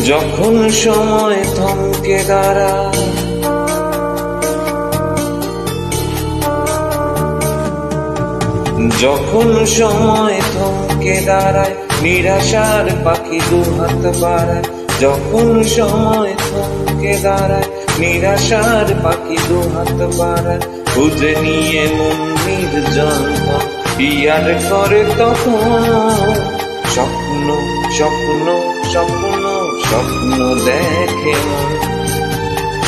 যখন সময় থমকে দাঁড়ায়, যখন সময় থমকে দাঁড়ায়, নিরাশার পাখি দুহাত বাড়ায়। যখন সময় থমকে দাঁড়ায়, নিরাশার পাখি দুহাত বাড়ায়। খুঁজে নিয়ে মন নির্জন ইয়ার করে তখন স্বপ্ন স্বপ্ন স্বপ্ন স্বপ্ন দেখে মন।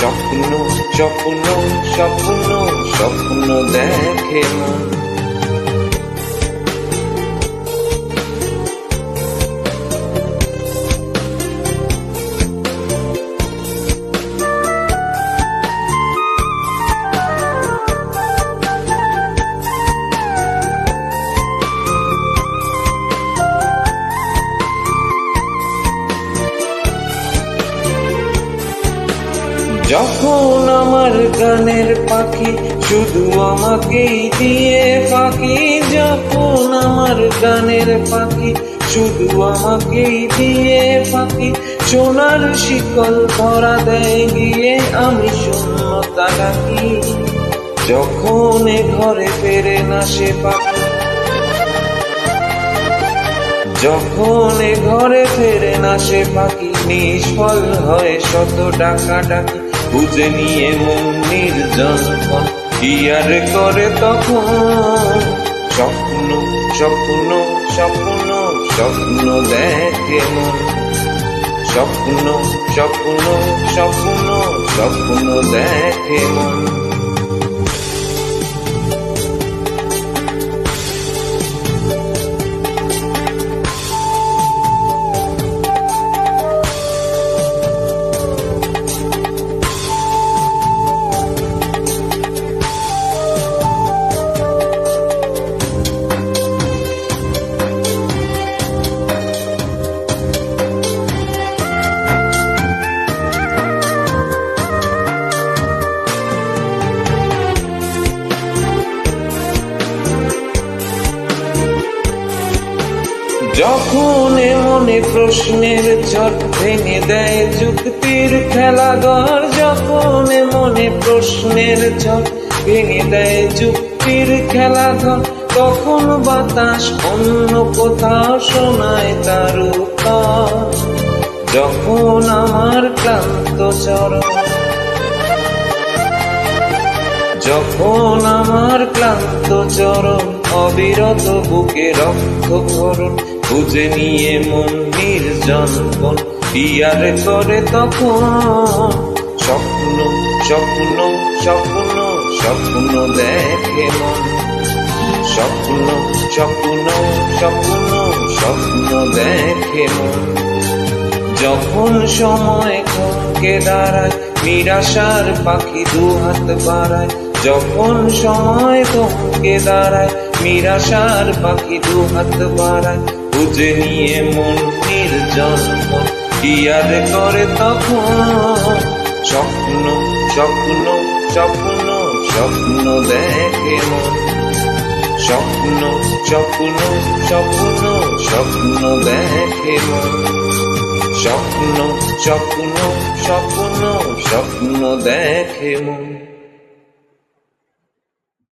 স্বপ্ন স্বপ্ন স্বপ্ন স্বপ্ন দেখে মন। যখন আমার গানের পাখি শুধু আমাকেই দিয়ে ফাঁকি, যখন আমার গানের পাখি শুধু আমাকেই দিয়ে ফাঁকি। সোনার শিকল ধরা দেয় গিয়ে আমি শূন্যতা ডাকি। যখন এ ঘরে ফেরে না সে পাখি, যখন এ ঘরে ফেরে না সে পাখি, নিষ্ফল হয় শত ডাকাডাকি। খুঁজে নিয়ে মন নির্জন কি আর করে তখন স্বপ্ন স্বপ্ন স্বপ্ন স্বপ্ন দেখে মন। স্বপ্ন স্বপ্ন স্বপ্ন স্বপ্ন দেখে মন। যখন মনে প্রশ্নের ঝড় ভেঙে দেয় যুক্তির খেলাঘর, যখন মনে প্রশ্নের ঝড় ভেঙে দেয় যুক্তির খেলাঘর, তখন বাতাস অন্য কোথাও শোনায় তার উত্তর। যখন আমার ক্লান্ত চরণ, যখন আমার ক্লান্ত চরণ অবিরত বুকে রক্তক্ষরণ। খুঁজে নিয়ে মন নির্জন কি আর করে তখন স্বপ্ন স্বপ্ন স্বপ্ন স্বপ্ন দেখে মন। স্বপ্ন স্বপ্ন স্বপ্ন স্বপ্ন দেখে মন। যখন সময় থমকে দাঁড়ায়, নিরাশার পাখি দুহাত বাড়ায়। যখন সময় থমকে দাঁড়ায়, নিরাশার পাখি দুহাত বাড়ায়। খুঁজে নিয়ে মন নির্জন কি আর করে তখন স্বপ্ন স্বপ্ন স্বপ্ন স্বপ্ন দেখে মন। স্বপ্ন স্বপ্ন স্বপ্ন স্বপ্ন দেখে মন। স্বপ্ন স্বপ্ন স্বপ্ন স্বপ্ন দেখে মন।